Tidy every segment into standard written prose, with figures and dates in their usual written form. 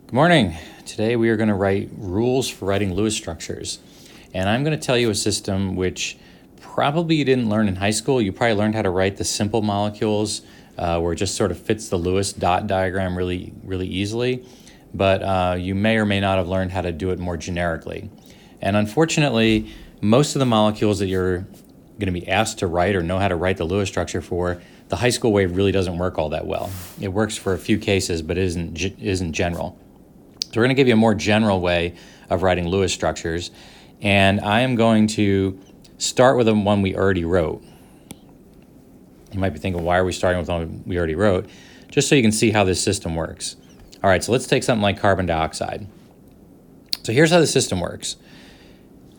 Good morning. Today we are going to write rules for writing Lewis structures. And I'm going to tell you a system which probably you didn't learn in high school. You probably learned how to write the simple molecules where it just sort of fits the Lewis dot diagram really easily. But you may or may not have learned how to do it more generically. And unfortunately, most of the molecules that you're going to be asked to write or know how to write the Lewis structure for, the high school way really doesn't work all that well. It works for a few cases, but it isn't general. So we're going to give you a more general way of writing Lewis structures, and I am going to start with the one we already wrote. You might be thinking, why are we starting with the one we already wrote? Just so you can see how this system works. All right, so let's take something like carbon dioxide. So here's how the system works.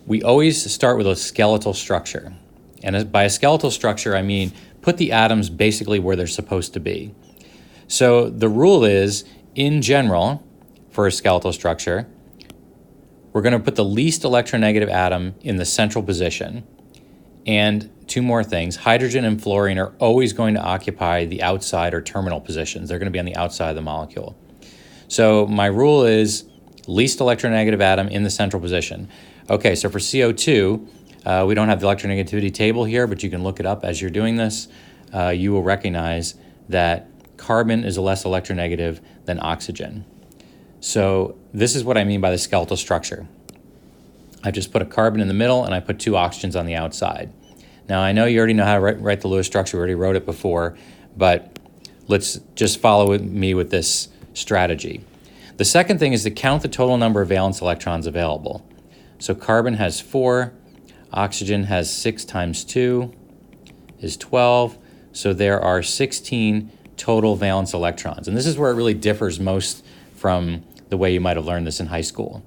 We always start with a skeletal structure. And by a skeletal structure, I mean put the atoms basically where they're supposed to be. So the rule is, in general, for a skeletal structure, we're going to put the least electronegative atom in the central position. And two more things, hydrogen and fluorine are always going to occupy the outside or terminal positions. They're going to be on the outside of the molecule. So my rule is least electronegative atom in the central position. Okay, so for CO2, we don't have the electronegativity table here, but you can look it up as you're doing this. You will recognize that carbon is less electronegative than oxygen. So this is what I mean by the skeletal structure. I just put a carbon in the middle and I put two oxygens on the outside. Now I know you already know how to write the Lewis structure, we already wrote it before, but let's just follow me with this strategy. The second thing is to count the total number of valence electrons available. So carbon has 4, oxygen has 6 times 2 is 12, so there are 16 total valence electrons. And this is where it really differs most from the way you might have learned this in high school.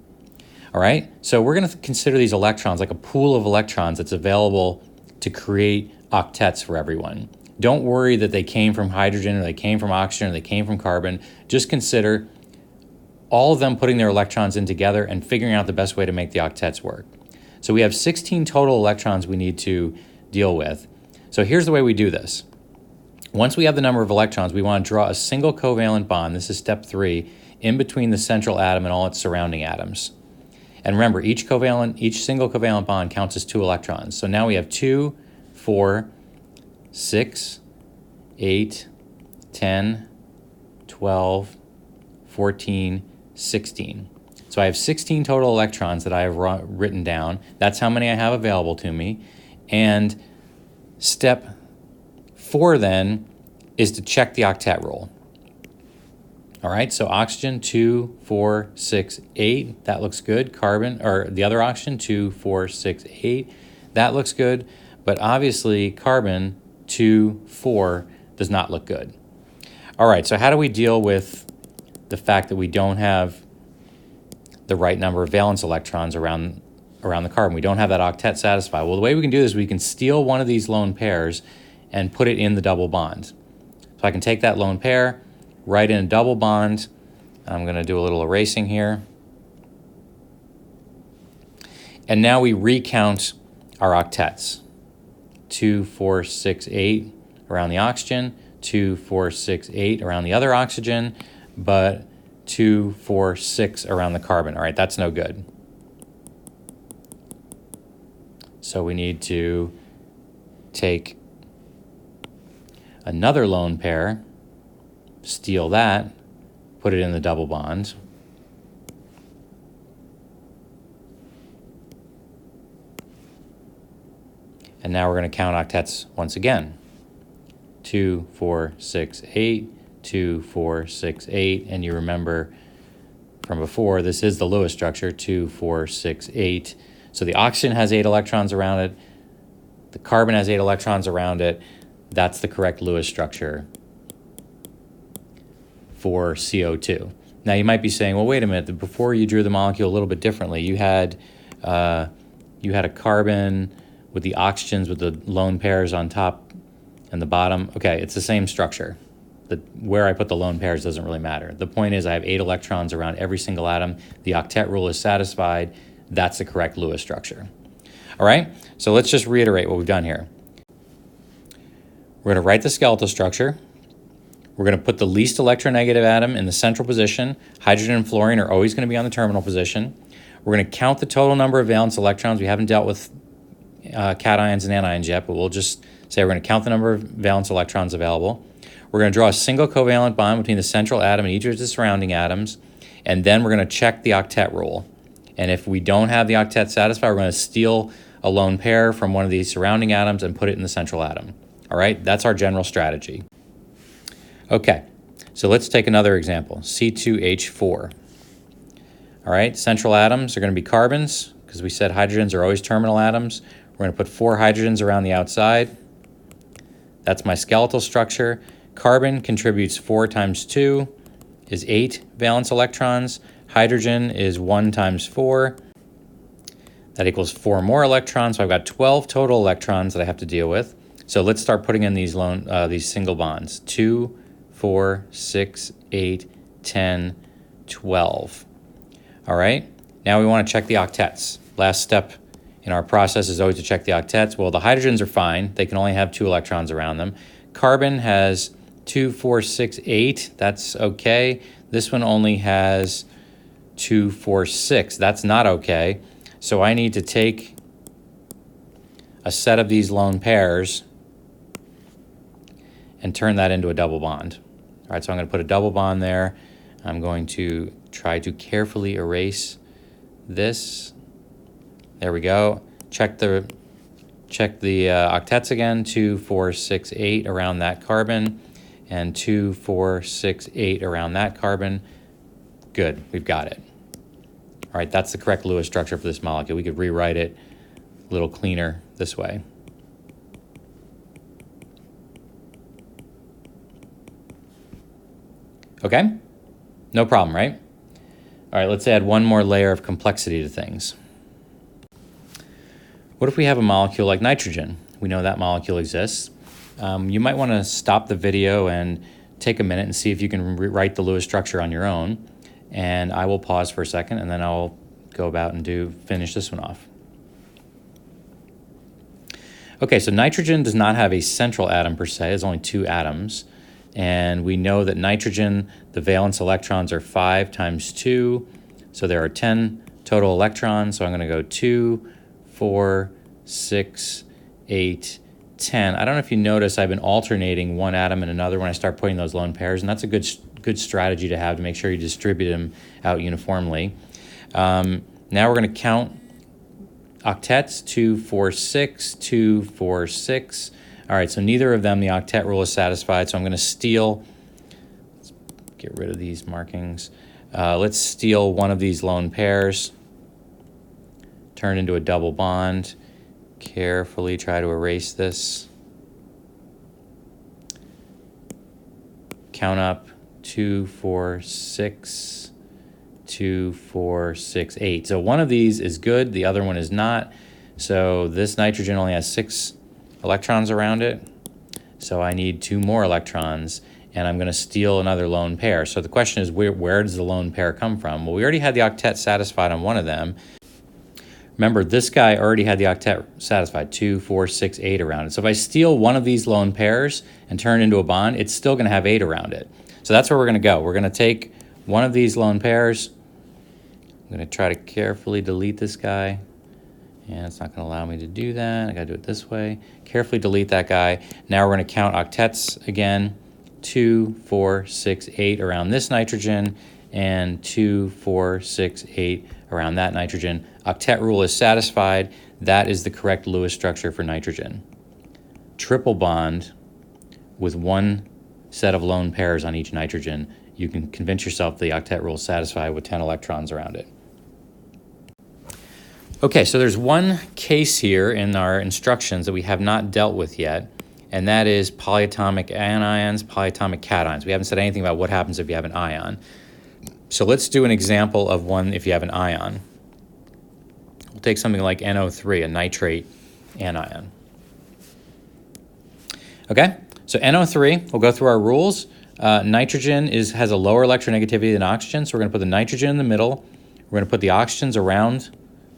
All right, so we're going to consider these electrons like a pool of electrons that's available to create octets for everyone. Don't worry that they came from hydrogen or they came from oxygen or they came from carbon. Just consider all of them putting their electrons in together and figuring out the best way to make the octets work. So we have 16 total electrons we need to deal with. So here's the way we do this. Once we have the number of electrons, we want to draw a single covalent bond, this is step 3, in between the central atom and all its surrounding atoms. And remember, each single covalent bond counts as 2 electrons. So now we have 2, 4, 6, 8, 10, 12, 14, 16. So I have 16 total electrons that I have written down. That's how many I have available to me. And step 4 then is to check the octet rule. All right, so oxygen 2, 4, 6, 8, that looks good. Carbon, or the other oxygen 2, 4, 6, 8, that looks good. But obviously carbon 2, 4 does not look good. All right, so how do we deal with the fact that we don't have the right number of valence electrons around the carbon? We don't have that octet satisfied. Well, the way we can do this, we can steal one of these lone pairs and put it in the double bond. So I can take that lone pair, write in a double bond. I'm going to do a little erasing here. And now we recount our octets. 2, 4, 6, 8 around the oxygen, 2, 4, 6, 8 around the other oxygen, but 2, 4, 6 around the carbon. All right, that's no good. So we need to take another lone pair, steal that, put it in the double bond. And now we're going to count octets once again. 2, 4, 6, 8, 2, 4, 6, 8. And you remember from before, this is the Lewis structure, 2, 4, 6, 8. So the oxygen has 8 electrons around it. The carbon has 8 electrons around it. That's the correct Lewis structure for CO2. Now you might be saying, well, wait a minute, before you drew the molecule a little bit differently. You had a carbon with the oxygens with the lone pairs on top and the bottom. Okay, it's the same structure. Where I put the lone pairs doesn't really matter. The point is I have 8 electrons around every single atom. The octet rule is satisfied. That's the correct Lewis structure. All right, so let's just reiterate what we've done here. We're going to write the skeletal structure. We're going to put the least electronegative atom in the central position. Hydrogen and fluorine are always going to be on the terminal position. We're going to count the total number of valence electrons. We haven't dealt with cations and anions yet, but we'll just say we're going to count the number of valence electrons available. We're going to draw a single covalent bond between the central atom and each of the surrounding atoms, and then we're going to check the octet rule. And if we don't have the octet satisfied, we're going to steal a lone pair from one of these surrounding atoms and put it in the central atom. All right, that's our general strategy. Okay, so let's take another example, C2H4. All right, central atoms are going to be carbons, because we said hydrogens are always terminal atoms. We're going to put 4 hydrogens around the outside. That's my skeletal structure. Carbon contributes 4 times 2 is 8 valence electrons. Hydrogen is 1 times 4. That equals 4 more electrons. So I've got 12 total electrons that I have to deal with. So let's start putting in these single bonds. 2, 4, 6, 8, 10, 12. All right, now we want to check the octets. Last step in our process is always to check the octets. Well, the hydrogens are fine. They can only have 2 electrons around them. Carbon has 2, 4, 6, 8. That's okay. This one only has 2, 4, 6. That's not okay. So I need to take a set of these lone pairs and turn that into a double bond. All right, so I'm going to put a double bond there. I'm going to try to carefully erase this. There we go. Check the octets again. 2, 4, 6, 8 around that carbon, and 2, 4, 6, 8 around that carbon. Good, we've got it. All right, that's the correct Lewis structure for this molecule. We could rewrite it a little cleaner this way. Okay, no problem, right? All right, let's add one more layer of complexity to things. What if we have a molecule like nitrogen? We know that molecule exists. You might want to stop the video and take a minute and see if you can rewrite the Lewis structure on your own. And I will pause for a second, and then I'll go about and finish this one off. Okay, so nitrogen does not have a central atom per se. It's only 2 atoms. And we know that nitrogen, the valence electrons are 5 times 2. So there are 10 total electrons. So I'm going to go 2, 4, 6, 8, 10. I don't know if you notice I've been alternating one atom and another when I start putting those lone pairs, and that's a good strategy to have to make sure you distribute them out uniformly. Now we're going to count octets, 2, 4, 6, 2, 4, 6. All right, so neither of them, the octet rule is satisfied, so I'm going to steal, let's get rid of these markings. Let's steal one of these lone pairs, turn it into a double bond, carefully try to erase this. Count up, 2, 4, 6, 2, 4, 6, 8. So one of these is good, the other one is not. So this nitrogen only has 6 electrons around it. So I need 2 more electrons, and I'm going to steal another lone pair. So the question is, where does the lone pair come from? Well, we already had the octet satisfied on one of them. Remember, this guy already had the octet satisfied, 2, 4, 6, 8 around it. So if I steal one of these lone pairs and turn it into a bond, it's still going to have 8 around it. So that's where we're going to go. We're going to take one of these lone pairs. I'm going to try to carefully delete this guy. And it's not going to allow me to do that. I got to do it this way. Carefully delete that guy. Now we're going to count octets again. 2, 4, 6, 8 around this nitrogen, and 2, 4, 6, 8 around that nitrogen. Octet rule is satisfied. That is the correct Lewis structure for nitrogen. Triple bond with one set of lone pairs on each nitrogen. You can convince yourself the octet rule is satisfied with 10 electrons around it. Okay, so there's one case here in our instructions that we have not dealt with yet, and that is polyatomic anions, polyatomic cations. We haven't said anything about what happens if you have an ion. So let's do an example of one if you have an ion. We'll take something like NO3, a nitrate anion. Okay, so NO3, we'll go through our rules. Nitrogen has a lower electronegativity than oxygen, so we're going to put the nitrogen in the middle. We're going to put the oxygens around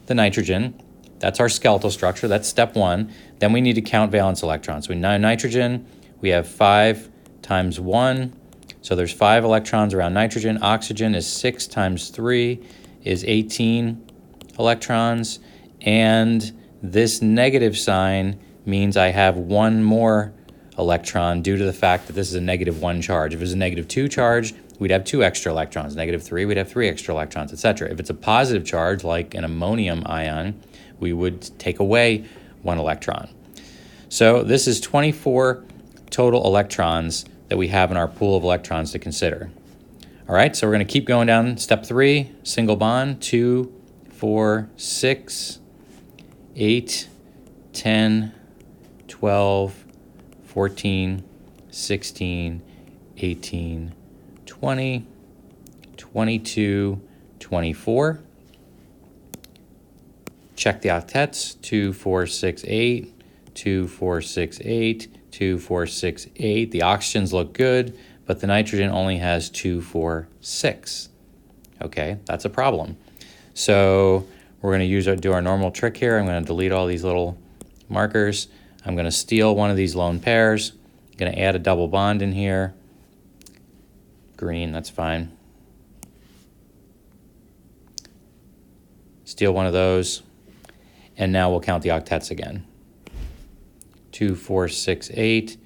the nitrogen. That's our skeletal structure. That's step 1. Then we need to count valence electrons. So we know nitrogen, we have 5 times 1 So there's 5 electrons around nitrogen. Oxygen is 6 times 3 is 18 electrons. And this negative sign means I have 1 more electron due to the fact that this is a -1 charge. If it was a -2 charge, we'd have 2 extra electrons. -3, we'd have 3 extra electrons, etc. If it's a positive charge, like an ammonium ion, we would take away 1 electron. So this is 24 total electrons that we have in our pool of electrons to consider. All right, so we're going to keep going down. Step 3, single bond, 2, 4, 6, 8, 10, 12, 14, 16, 18, 20, 22, 24. Check the octets, 2, 4, 6, 8, 2, 4, 6, 8, 2, 4, 6, 8. The oxygens look good, but the nitrogen only has 2, 4, 6. Okay, that's a problem. So we're going to do our normal trick here. I'm going to delete all these little markers. I'm going to steal one of these lone pairs. I'm going to add a double bond in here. Green, that's fine. Steal one of those. And now we'll count the octets again. 2, 4, 6, 8,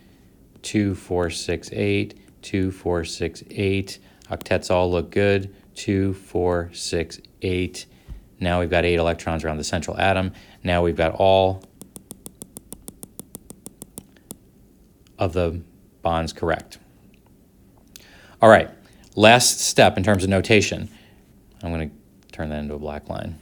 2, 4, 6, 8, 2, 4, 6, 8. Octets all look good. 2, 4, 6, 8. Now we've got 8 electrons around the central atom. Now we've got all of the bonds correct. All right, last step in terms of notation. I'm going to turn that into a black line.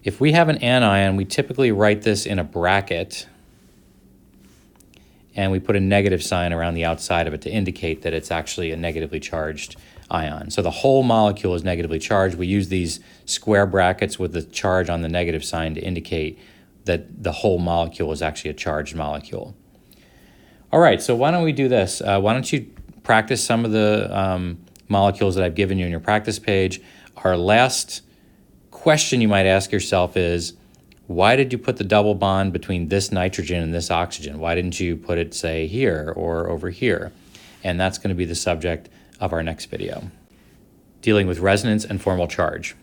If we have an anion, we typically write this in a bracket, and we put a negative sign around the outside of it to indicate that it's actually a negatively charged ion. So the whole molecule is negatively charged. We use these square brackets with the charge on the negative sign to indicate that the whole molecule is actually a charged molecule. All right, so why don't we do this? Why don't you practice some of the molecules that I've given you in your practice page. Our last question you might ask yourself is, why did you put the double bond between this nitrogen and this oxygen? Why didn't you put it, say, here or over here? And that's going to be the subject of our next video, dealing with resonance and formal charge.